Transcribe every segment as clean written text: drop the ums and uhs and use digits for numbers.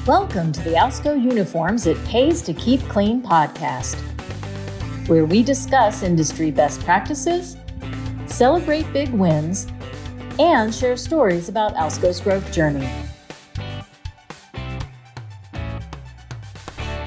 Welcome to the Alsco Uniforms It Pays to Keep Clean podcast, where we discuss industry best practices, celebrate big wins, and share stories about Alsco's growth journey.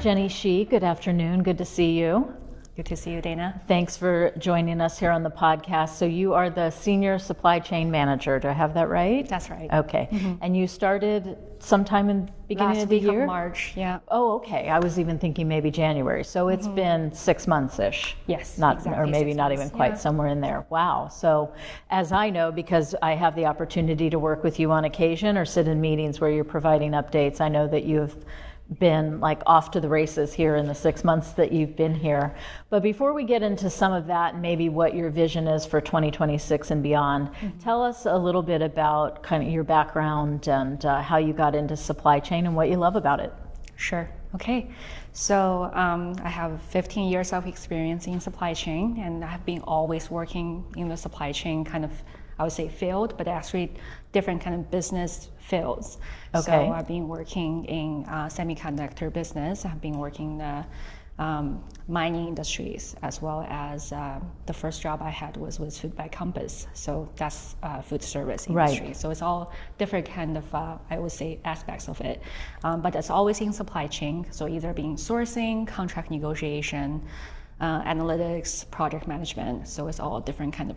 Jenny Shih, good afternoon. Good to see you. Good to see you, Dana. Thanks for joining us here on the podcast. So you are the Senior Supply Chain Manager. Do I have that right? That's right. Okay. Mm-hmm. And you started sometime in the beginning of the year? Last week of March, yeah. Oh, okay. I was even thinking maybe January. So it's been 6 months-ish. Yes, not, exactly or maybe 6 not months. even quite, somewhere in there. Wow. So as I know, because I have the opportunity to work with you on occasion or sit in meetings where you're providing updates, I know that you have been like off to the races here in the 6 months that you've been here. But before we get into some of that and maybe what your vision is for 2026 and beyond, tell us a little bit about kind of your background and how you got into supply chain and what you love about it. Sure. Okay. So I have 15 years of experience in supply chain, and I've been always working in the supply chain kind of, I would say, field, but actually different kind of business fields. Okay. So I've been working in semiconductor business. I've been working in the mining industries, as well as the first job I had was with Food by Compass. So that's food service industry. Right. So it's all different kind of, I would say, aspects of it. But it's always in supply chain. So either being sourcing, contract negotiation, analytics, project management. So it's all different kind of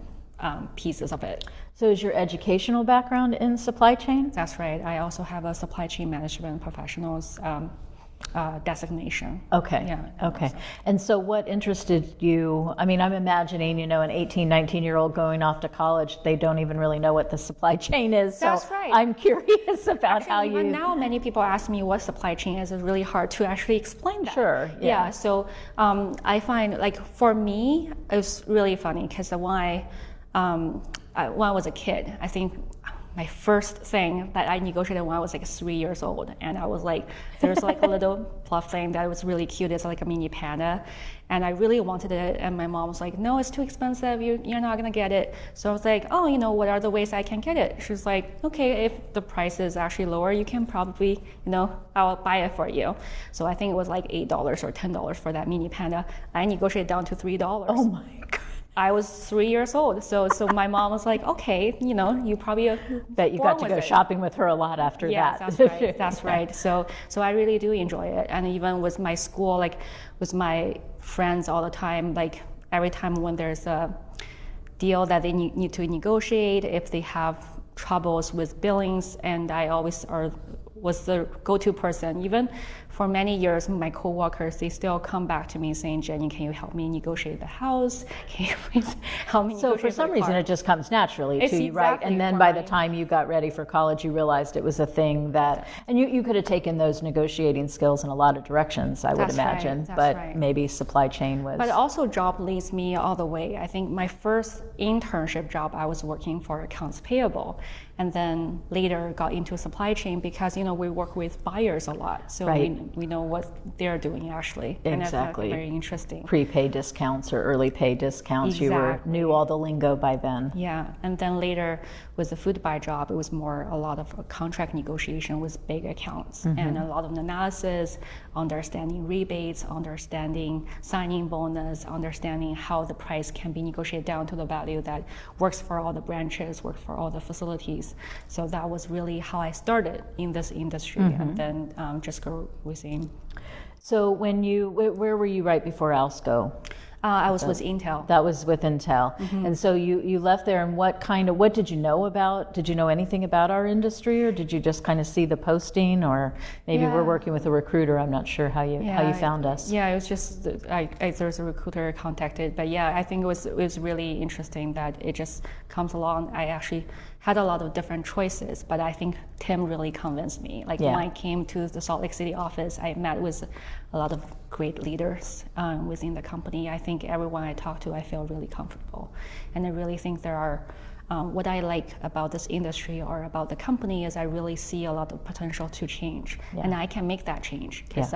pieces of it. So is your educational background in supply chain? That's right. I also have a supply chain management professionals designation. Okay. Yeah. Okay. And so what interested you? I mean, I'm imagining, an 18, 19-year-old going off to college, they don't even really know what the supply chain is. So That's right. I'm curious about how you... Even now, many people ask me what supply chain is. It's really hard to actually explain that. Sure. Yeah. So I find, like, for me, it's really funny because when I was a kid, I think my first thing that I negotiated when I was like 3 years old, and I was like, there's like a little fluff thing that was really cute. It's like a mini panda, and I really wanted it, and my mom was like, no, it's too expensive. You're not gonna get it. So I was like, oh, what are the ways I can get it? She was like, okay, if the price is actually lower, you can probably, I'll buy it for you. So I think it was like $8 or $10 for that mini panda. I negotiated down to $3. Oh my God. I was 3 years old, so my mom was like, okay, you probably bet you got to go shopping with her a lot after that. Yeah, that's right. That's right. So I really do enjoy it, and even with my school, like with my friends all the time, like every time when there's a deal that they need to negotiate, if they have troubles with billings, and I always was the go-to person. Even for many years, my coworkers, they still come back to me saying, Jenny, can you help me negotiate the house? Can you please help me negotiate the car? So for some reason, it just comes naturally to you, right? And then by the time you got ready for college, you realized it was a thing that, and you could have taken those negotiating skills in a lot of directions, I would imagine, but maybe supply chain was. But also job leads me all the way. I think my first internship job, I was working for accounts payable, and then later got into supply chain because, we work with buyers a lot. So we know what they're doing actually. Exactly. And I found it very interesting. Prepaid discounts or early pay discounts. Exactly. You knew all the lingo by then. Yeah. And then later with the food buy job, it was more a lot of contract negotiation with big accounts and a lot of analysis, understanding rebates, understanding signing bonus, understanding how the price can be negotiated down to the value that works for all the branches, works for all the facilities. So that was really how I started in this industry, and then just go within. So where were you right before Alsco? I was with Intel. That was with Intel. And so you left there, and what did you know about? Did you know anything about our industry, or did you just kind of see the posting, or maybe we're working with a recruiter? I'm not sure how you found us. Yeah, it was just there's a recruiter contacted, but yeah, I think it was really interesting that it just comes along. I actually had a lot of different choices, but I think Tim really convinced me. Like when I came to the Salt Lake City office, I met with a lot of great leaders within the company. I think everyone I talk to, I feel really comfortable. And I really think there are what I like about this industry or about the company is I really see a lot of potential to change, and I can make that change. Because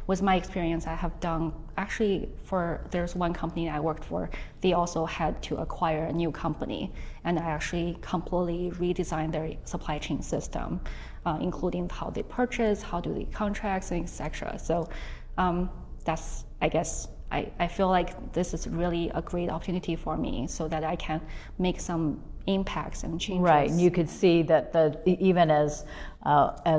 with my experience, I have done there's one company I worked for, they also had to acquire a new company, and I actually completely redesigned their supply chain system, including how they purchase, how do they contracts, and etc. So that's, I guess, I feel like this is really a great opportunity for me so that I can make some impacts and changes. Right, and you could see that even as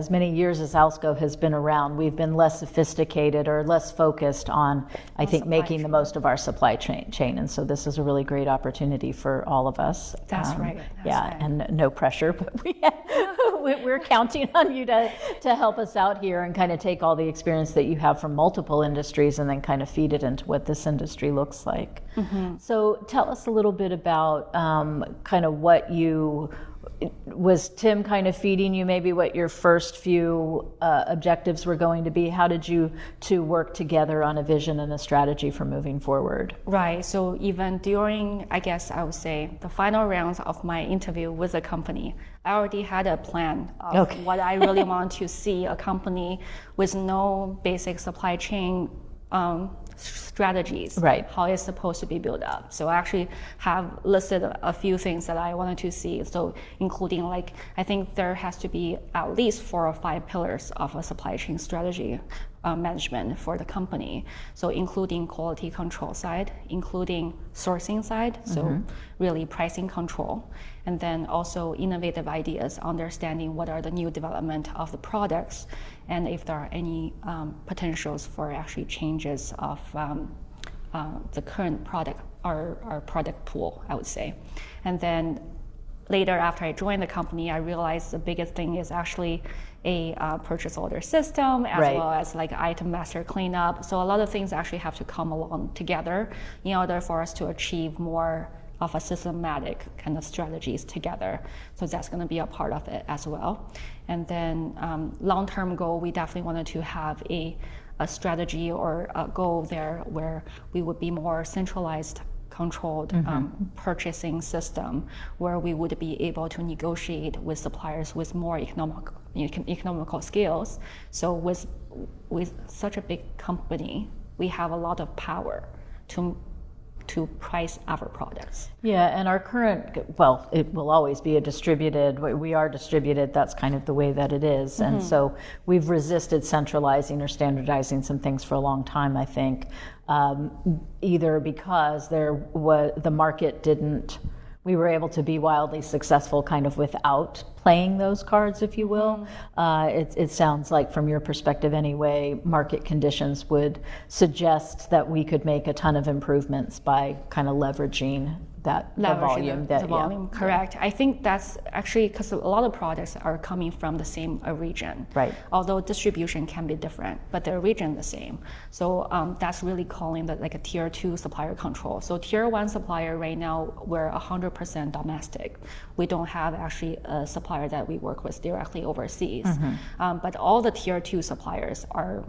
many years as Alsco has been around, we've been less sophisticated or less focused on, I think, making the most of our supply chain. And so this is a really great opportunity for all of us. That's right. And no pressure, but we're counting on you to help us out here and kind of take all the experience that you have from multiple industries and then kind of feed it into what this industry looks like. So tell us a little bit about kind of was Tim kind of feeding you maybe what your first few objectives were going to be? How did you two work together on a vision and a strategy for moving forward? Right, so even during, I guess I would say, the final rounds of my interview with the company, I already had a plan of what I really want to see a company with no basic supply chain strategies, how it's supposed to be built up. So I actually have listed a few things that I wanted to see. So including I think there has to be at least 4 or 5 pillars of a supply chain strategy management for the company. So including quality control side, including sourcing side, so really pricing control, and then also innovative ideas, understanding what are the new development of the products, and if there are any potentials for actually changes of the current product or product pool, I would say. And then later, after I joined the company, I realized the biggest thing is actually a purchase order system, as well as item master cleanup. So a lot of things actually have to come along together in order for us to achieve more of a systematic kind of strategies together. So that's going to be a part of it as well. And then long-term goal, we definitely wanted to have a strategy or a goal there where we would be more centralized, controlled purchasing system, where we would be able to negotiate with suppliers with more economical skills. So with such a big company, we have a lot of power to price our products. Yeah, and our current, it will always be we are distributed, that's kind of the way that it is. And so we've resisted centralizing or standardizing some things for a long time, I think, either because the market we were able to be wildly successful kind of without playing those cards, if you will. It sounds like, from your perspective anyway, market conditions would suggest that we could make a ton of improvements by kind of leveraging the volume. Correct. I think that's actually because a lot of products are coming from the same region. Right. Although distribution can be different, but the region the same. So that's really calling that a tier 2 supplier control. So tier 1 supplier right now, we're 100% domestic. We don't have actually a supplier that we work with directly overseas. But all the tier 2 suppliers are,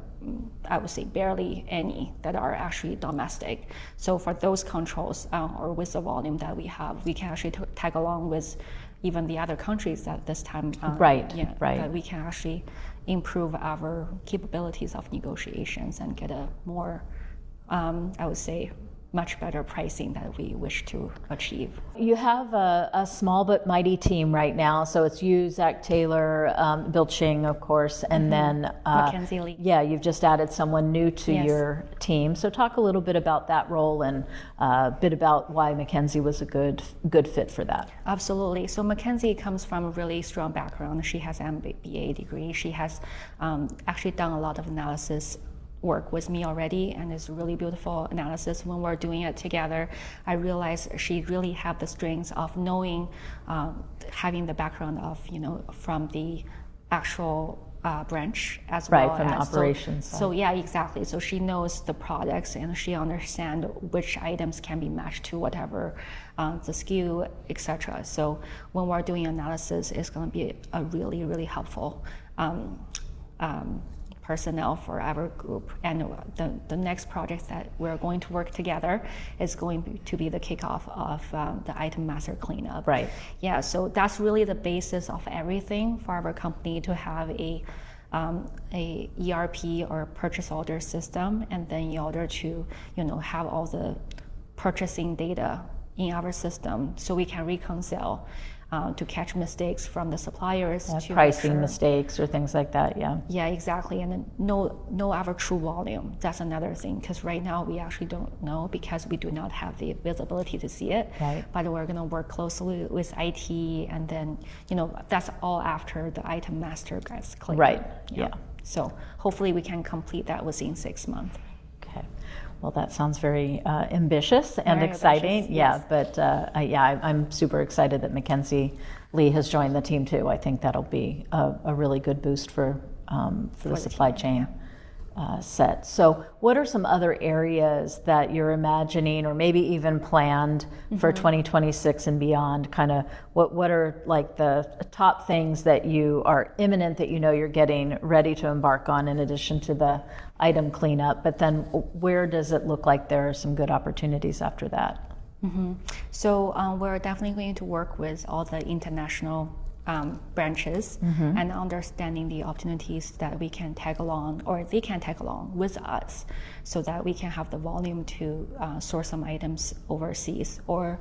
I would say, barely any that are actually domestic. So for those controls or with the volume that we have, we can actually tag along with even the other countries at this time. That we can actually improve our capabilities of negotiations and get a more, I would say, much better pricing that we wish to achieve. You have a small but mighty team right now. So it's you, Zach Taylor, Bill Ching, of course, and then Mackenzie Lee. Yeah, you've just added someone new to your team. So talk a little bit about that role and a bit about why Mackenzie was a good fit for that. Absolutely. So Mackenzie comes from a really strong background. She has an MBA degree. She has actually done a lot of analysis work with me already, and it's really beautiful analysis. When we're doing it together, I realized she really had the strengths of knowing, having the background of, from the actual branch as well from the operations side. So yeah, exactly. So she knows the products and she understands which items can be matched to whatever the SKU, etc. So when we're doing analysis, it's going to be a really, really helpful personnel for our group. And the next project that we're going to work together is going to be the kickoff of the item master cleanup. Right. Yeah, so that's really the basis of everything for our company to have a ERP or purchase order system, and then in order to have all the purchasing data in our system so we can reconcile to catch mistakes from the suppliers, to pricing mistakes or things like that. Yeah, exactly. And then know our true volume. That's another thing, because right now we actually don't know because we do not have the visibility to see it. Right. But we're going to work closely with IT, and then that's all after the item master gets cleared. Right. Yeah. So hopefully we can complete that within 6 months. Okay. Well, that sounds very ambitious and Very exciting. ambitious, Yeah, yes. but I'm super excited that Mackenzie Lee has joined the team too. I think that'll be a really good boost for the supply chain set. So what are some other areas that you're imagining or maybe even planned for 2026 and beyond? Kind of what are like the top things that you are imminent that you're getting ready to embark on in addition to the item cleanup, but then where does it look like there are some good opportunities after that? So we're definitely going to work with all the international branches and understanding the opportunities that we can tag along, or they can tag along with us, so that we can have the volume to source some items overseas or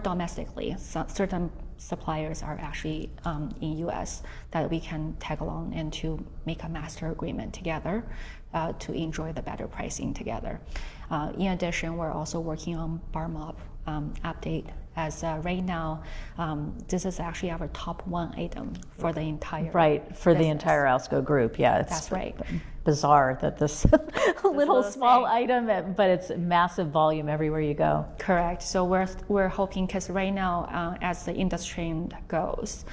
domestically. So certain suppliers are actually in US that we can tag along and to make a master agreement together to enjoy the better pricing together. In addition, we're also working on bar mop update, as right now this is actually our top one item for the entire the entire Alsco group. Yeah, it's that's right. Bizarre that this little small item, but it's massive volume everywhere you go. Correct. So we're hoping, because right now as the industry goes,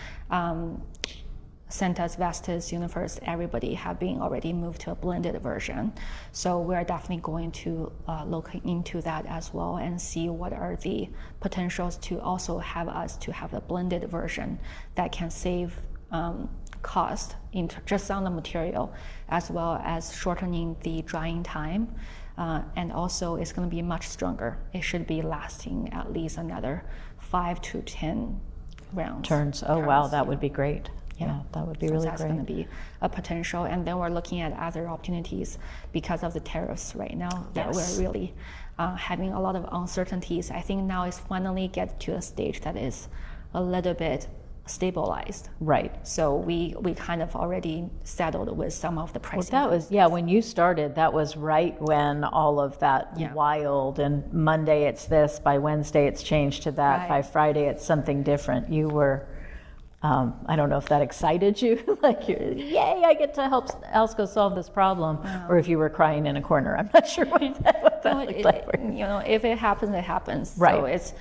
Centas, Vestas, Universe, everybody have been already moved to a blended version. So we're definitely going to look into that as well and see what are the potentials to also have us to have a blended version that can save cost just on the material, as well as shortening the drying time. And also it's going to be much stronger. It should be lasting at least another 5 to 10 rounds. Turns. Oh, wow, that would be great. Yeah, that would be really that's great. Going to be a potential. And then we're looking at other opportunities because of the tariffs right now that we're really having a lot of uncertainties. I think now it's finally get to a stage that is a little bit stabilized. Right. So we kind of already settled with some of the pricing. Well, that was, when you started, that was right when all of that wild, and Monday it's this, by Wednesday it's changed to that, by Friday it's something different. You were, I don't know if that excited you, like, yay, I get to help Alsco solve this problem, or if you were crying in a corner. I'm not sure what that looked like. If it happens, it happens. Right. So it's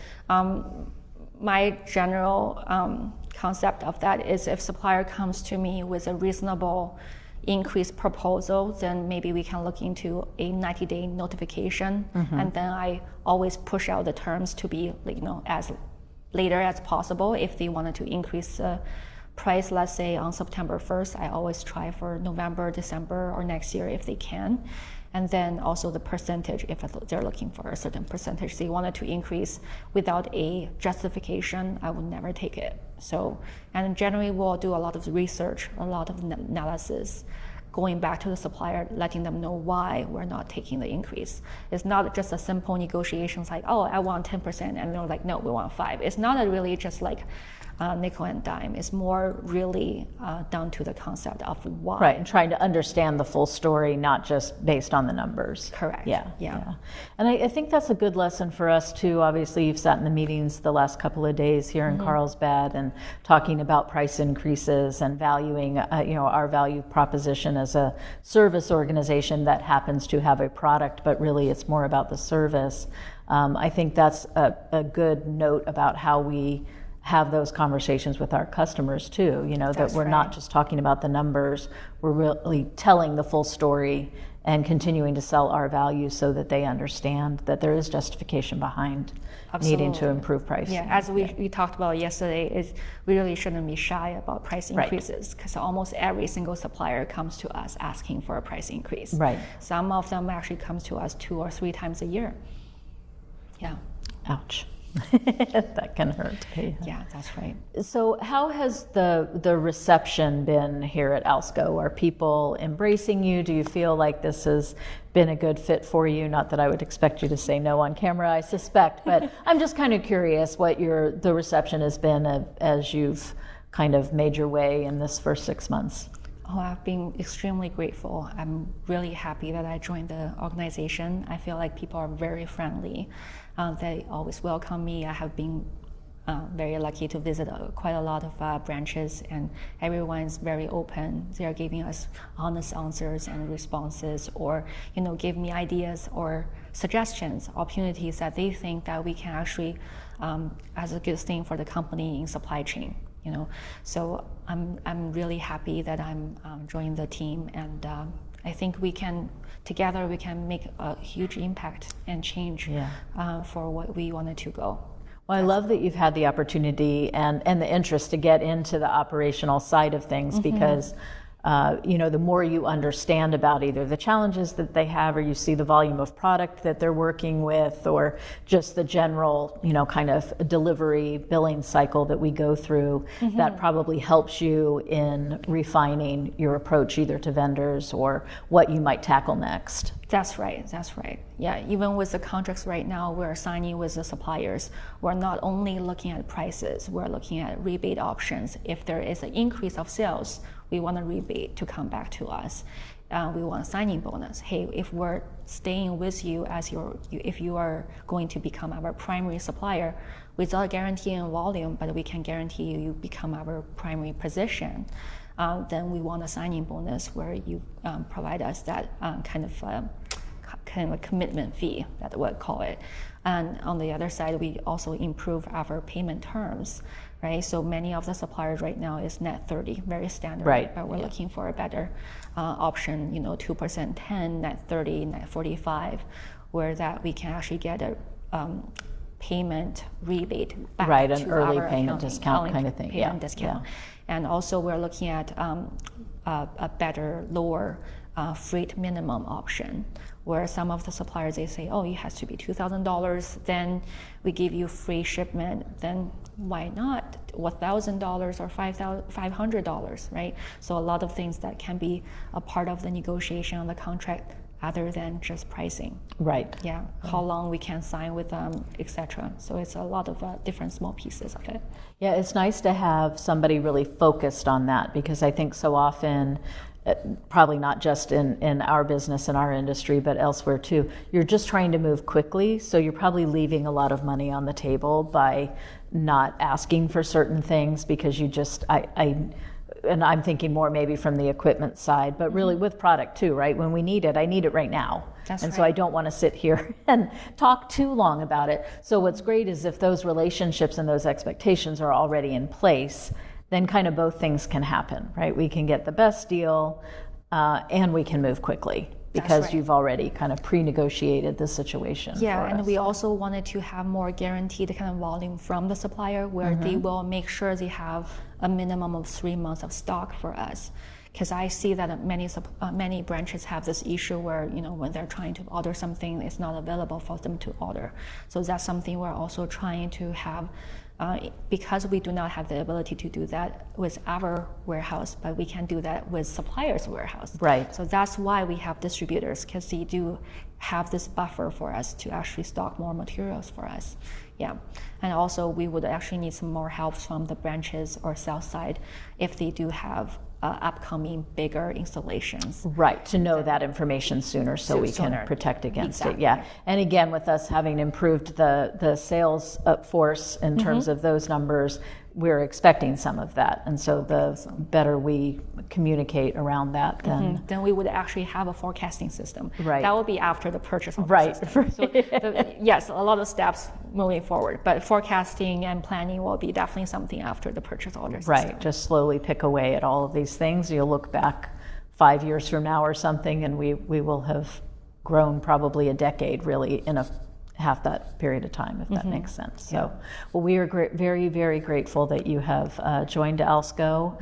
my general concept of that is, if supplier comes to me with a reasonable increase proposal, then maybe we can look into a 90-day notification, and then I always push out the terms to be as later as possible. If they wanted to increase the price, let's say on September 1st, I always try for November, December, or next year if they can. And then also the percentage, if they're looking for a certain percentage they wanted to increase without a justification, I would never take it. So, and generally we'll do a lot of research, a lot of analysis, going back to the supplier, letting them know why we're not taking the increase. It's not just a simple negotiations like, oh, I want 10%, and they're like, no, we want 5%. It's not really just like nickel and dime. It's more really down to the concept of why. Right, and trying to understand the full story, not just based on the numbers. Correct. Yeah. And I think that's a good lesson for us too. Obviously, you've sat in the meetings the last couple of days here in Carlsbad and talking about price increases and valuing, our value proposition as a service organization that happens to have a product, but really it's more about the service. I think that's a good note about how we have those conversations with our customers too, that That's we're not just talking about the numbers, we're really telling the full story and continuing to sell our value so that they understand that there is justification behind needing to improve pricing. Yeah, as we talked about yesterday, is we really shouldn't be shy about price increases because almost every single supplier comes to us asking for a price increase. Right. Some of them actually comes to us 2 or 3 times a year. Yeah. Ouch. That can hurt. Yeah, that's right. So how has the reception been here at Alsco? Are people embracing you? Do you feel like this has been a good fit for you? Not that I would expect you to say no on camera, I suspect, but I'm just kind of curious what the reception has been as you've kind of made your way in this first 6 months. Oh, I've been extremely grateful. I'm really happy that I joined the organization. I feel like people are very friendly. They always welcome me. I have been very lucky to visit quite a lot of branches, and everyone's very open. They are giving us honest answers and responses, or give me ideas or suggestions, opportunities that they think that we can actually, as a good thing for the company in supply chain. So I'm really happy that I'm joining the team, and I think together we can make a huge impact and change for what we wanted to go. Well, I love that you've had the opportunity and the interest to get into the operational side of things, because the more you understand about either the challenges that they have, or you see the volume of product that they're working with, or just the general, kind of delivery billing cycle that we go through, that probably helps you in refining your approach either to vendors or what you might tackle next. That's right. Yeah, even with the contracts right now we're signing with the suppliers, we're not only looking at prices, we're looking at rebate options. If there is an increase of sales, we want a rebate to come back to us. We want a signing bonus. Hey, if we're staying with you if you are going to become our primary supplier, without guaranteeing volume, but we can guarantee you become our primary position, then we want a signing bonus where you provide us that kind of a commitment fee, that we'll call it. And on the other side, we also improve our payment terms, right? So many of the suppliers right now is net 30, very standard, right? But we're looking for a better option, 2% 10, net 30, net 45, where that we can actually get a payment rebate back right, to an early our payment discount kind of thing. Discount. And also we're looking at a better, lower freight minimum option, where some of the suppliers, they say, oh, it has to be $2,000, then we give you free shipment, then why not $1,000 or $500, right? So a lot of things that can be a part of the negotiation on the contract other than just pricing. Right. Yeah, how long we can sign with them, etc. So it's a lot of different small pieces of it. Yeah, it's nice to have somebody really focused on that, because I think so often, probably not just in our business and our industry, but elsewhere too, you're just trying to move quickly, so you're probably leaving a lot of money on the table by not asking for certain things, because you just, and I'm thinking more maybe from the equipment side, but really with product too, right? When we need it, I need it right now. That's and right. So I don't want to sit here and talk too long about it. So what's great is if those relationships and those expectations are already in place, then kind of both things can happen, right? We can get the best deal and we can move quickly, because right. You've already kind of pre-negotiated the situation. Yeah, and us. we also wanted to have more guaranteed kind of volume from the supplier, where they will make sure they have a minimum of 3 months of stock for us. Because I see that many branches have this issue where, when they're trying to order something, it's not available for them to order. So that's something we're also trying to have, because we do not have the ability to do that with our warehouse, but we can do that with suppliers' warehouse. Right. So that's why we have distributors, because they do have this buffer for us to actually stock more materials for us. Yeah, and also we would actually need some more help from the branches or sales side if they do have upcoming bigger installations. Right, to know that information sooner so we can protect against it. Yeah, and again, with us having improved the sales force in terms of those numbers, we're expecting some of that. And so the better we communicate around that, then we would actually have a forecasting system. Right. That will be after the purchase order Right. system. So yes, a lot of steps moving forward, but forecasting and planning will be definitely something after the purchase order system. Right, just slowly pick away at all of these things. You'll look back 5 years from now or something, and we will have grown probably a decade really in half that period of time, if that makes sense. So, well, we are very, very grateful that you have joined Alsco.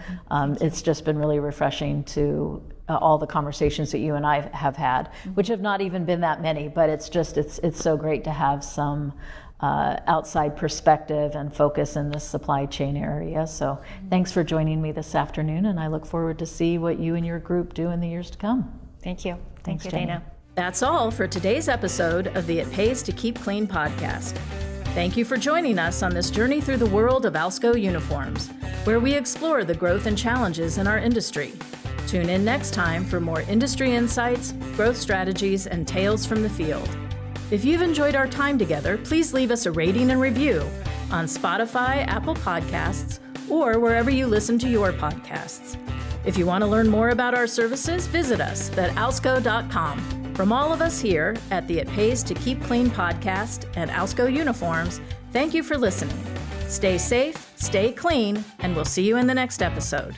It's just been really refreshing to all the conversations that you and I have had, which have not even been that many, but it's so great to have some outside perspective and focus in this supply chain area. So thanks for joining me this afternoon, and I look forward to see what you and your group do in the years to come. Thank you. Thanks, Thank you, Jenny. Dana. That's all for today's episode of the It Pays to Keep Clean podcast. Thank you for joining us on this journey through the world of Alsco Uniforms, where we explore the growth and challenges in our industry. Tune in next time for more industry insights, growth strategies, and tales from the field. If you've enjoyed our time together, please leave us a rating and review on Spotify, Apple Podcasts, or wherever you listen to your podcasts. If you want to learn more about our services, visit us at alsco.com. From all of us here at the It Pays to Keep Clean podcast and Alsco Uniforms, thank you for listening. Stay safe, stay clean, and we'll see you in the next episode.